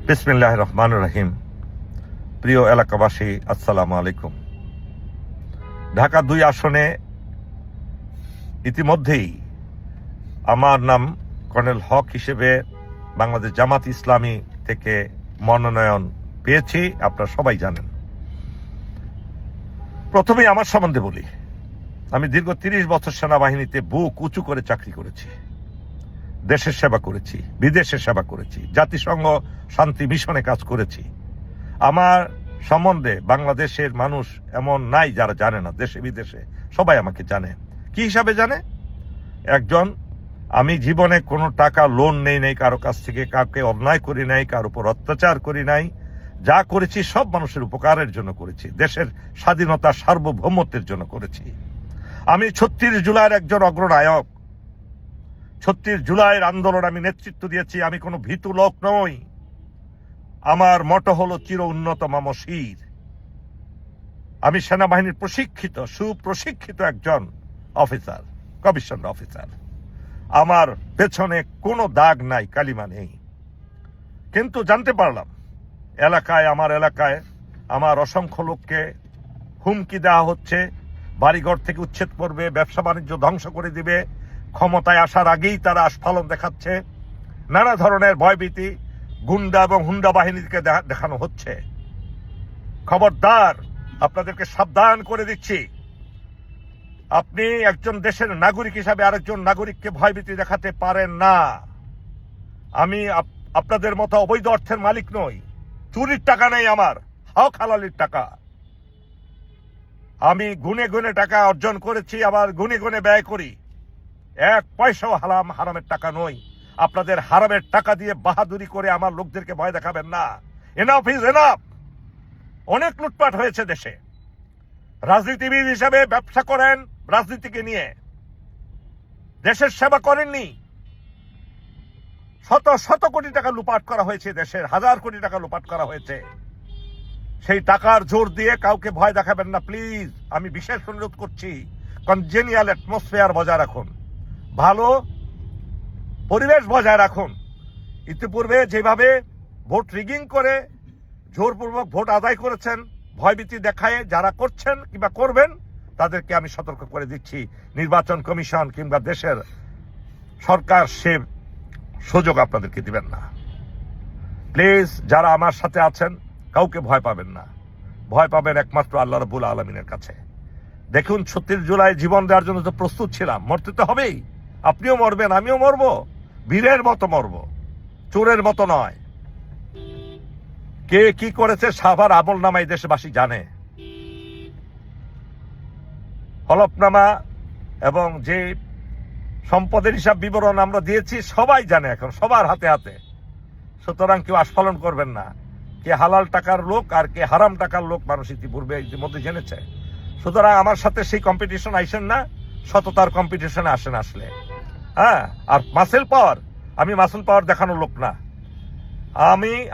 বিসমিল্লাহির রহমানির রহিম। প্রিয় এলাকাবাসী, আসসালামু আলাইকুম। ঢাকা ২ আসনে ইতিমধ্যেই আমার নাম কর্নেল হক হিসেবে বাংলাদেশ জামাত ইসলামী থেকে মনোনয়ন পেয়েছি, আপনারা সবাই জানেন। প্রথমেই আমার সম্বন্ধে বলি, আমি দীর্ঘ ৩০ বছর সেনাবাহিনীতে বুক উঁচু করে চাকরি করেছি, দেশের সেবা করেছি, বিদেশের সেবা করেছি, জাতিসংঘ শান্তি মিশনে কাজ করেছি। আমার সম্বন্ধে বাংলাদেশের মানুষ এমন নাই যারা জানে না, দেশে বিদেশে সবাই আমাকে জানে। কি হিসাবে জানে? একজন, আমি জীবনে কোনো টাকা লোন নেই নাই কারো কাছ থেকে, কাউকে অন্যায় করি নাই, কার উপর অত্যাচার করি নাই। যা করেছি সব মানুষের উপকারের জন্য করেছি, দেশের স্বাধীনতা সার্বভৌমত্বের জন্য করেছি। আমি ৩৬ জুলাইয়ের একজন অগ্রনায়ক। ৩৬ জুলাইয়ের আন্দোলন আমি নেতৃত্ব দিয়েছি। আমি কোনো ভীতু লোক নই। আমার মটো হলো চির উন্নত মাম শির। আমি সেনাবাহিনীর সুপ্রশিক্ষিত একজন অফিসার, কমিশন অফিসার। আমার পেছনে কোনো দাগ নাই, কালিমা নেই। কিন্তু জানতে পারলাম আমার এলাকায় আমার অসংখ্য লোককে হুমকি দেওয়া হচ্ছে, বাড়িঘর থেকে উচ্ছেদ করবে, ব্যবসা বাণিজ্য ধ্বংস করে দিবে। ক্ষমতায় আসার আগেই তারা আস্ফালন দেখাচ্ছে, নানা ধরনের ভয়ভীতি গুন্ডা এবং হুন্ডা বাহিনীকে দেখানো হচ্ছে। খবরদার, আপনাদেরকে সাবধান করে দিচ্ছি, আপনি একজন দেশের নাগরিক হিসাবে আরেকজন নাগরিককে ভয়ভীতি দেখাতে পারেন না। আমি আপনাদের মতো অবৈধ অর্থের মালিক নই, চুরির টাকা নেই আমার, হক হালালির টাকা। আমি গুনে গুনে টাকা অর্জন করেছি, আবার গুনে গুনে ব্যয় করি। এক পয়সাও হারামের টাকা নই। আপনাদের হারামের টাকা দিয়ে বাহাদুরি করে আমার লোকদেরকে ভয় দেখাবেন না। Enough is enough. অনেক লুটপাট হয়েছে দেশে। রাজনীতিবিদ হিসাবে ব্যবসা করেন রাজনীতিকে নিয়ে, দেশের সেবা করেননি। শত শত কোটি টাকা লুপাট করা হয়েছে, দেশের হাজার কোটি টাকা লুপাট করা হয়েছে। সেই টাকার জোর দিয়ে কাউকে ভয় দেখাবেন না প্লিজ। আমি বিশেষ অনুরোধ করছি, কনজেনিয়াল অ্যাটমসফিয়ার বজায় রাখুন, ভালো পরিবেশ বজায় রাখুন। ইতিপূর্বে যেভাবে ভোট রিগিং করে জোরপূর্বক ভোট আদায় করেছেন, ভয়ভীতি দেখায় যারা করছেন কিংবা করবেন, তাদেরকে আমি সতর্ক করে দিচ্ছি, নির্বাচন কমিশন কিংবা দেশের সরকার সে সুযোগ আপনাদেরকে দিবেন না। প্লিজ, যারা আমার সাথে আছেন কাউকে ভয় পাবেন না। ভয় পাবেন একমাত্র আল্লাহ রাব্বুল আলামিনের কাছে। দেখুন, ৩৬ জুলাই জীবন দেওয়ার জন্য তো প্রস্তুত ছিলাম, মরতে তো হবেই। আপনিও মরবেন, আমিও মরবো, বীরের মতো মরবো, চোরের মতো নয়। কে কি করেছে সাভার আমল নামাই দেশবাসী জানে। হলফনামা এবং যে সম্পদের হিসাব বিবরণ আমরা দিয়েছি সবাই জানে, এখন সবার হাতে হাতে। সুতরাং কেউ আস্ফালন করবেন না। কে হালাল টাকার লোক আর কে হারাম টাকার লোক মানুষ ইতিমধ্যে জেনেছে। সুতরাং আমার সাথে সেই কম্পিটিশন আইসেন না, সততার কম্পিটিশনে আসেন আসলে। হ্যাঁ, আর মাসেল পাওয়ার, আমি মাসেল পাওয়ার দেখানোর লোক না।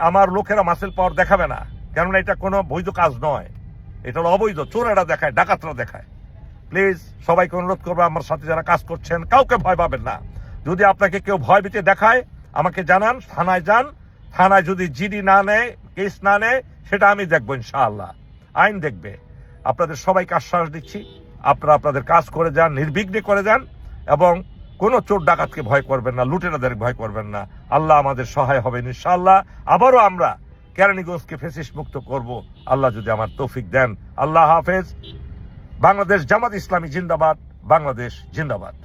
আমার লোকেরা মাসেল পাওয়ার দেখাবে না, কেননা এটা কোনো বৈধ কাজ নয়। এটা হলো অবৈধ। চোরেরা দেখায়, ডাকাতরা দেখায়। প্লিজ সবাইকে অনুরোধ করবো, আমার সাথে যারা কাজ করছেন কাউকে ভয় পাবেন না। যদি আপনাকে কেউ ভয় ভীতি দেখায় আমাকে জানান, থানায় যান। থানায় যদি জিডি না নেয়, কেস না নেয়, সেটা আমি দেখবো ইনশাআল্লাহ, আইন দেখবে। আপনাদের সবাইকে আশ্বাস দিচ্ছি, আপনারা আপনাদের কাজ করে যান, নির্বিঘ্নে করে যান, এবং কোনো চোর ডাকাতকে ভয় করবেন না, লুটেরাদের ভয় করবেন না। আল্লাহ আমাদের সহায় হবেন ইনশাআল্লাহ। আবারও আমরা কেরানীগঞ্জকে ফ্যাসিস্ট মুক্ত করব, আল্লাহ যদি আমার তৌফিক দেন। আল্লাহ হাফেজ। বাংলাদেশ জামাত ইসলামী জিন্দাবাদ, বাংলাদেশ জিন্দাবাদ।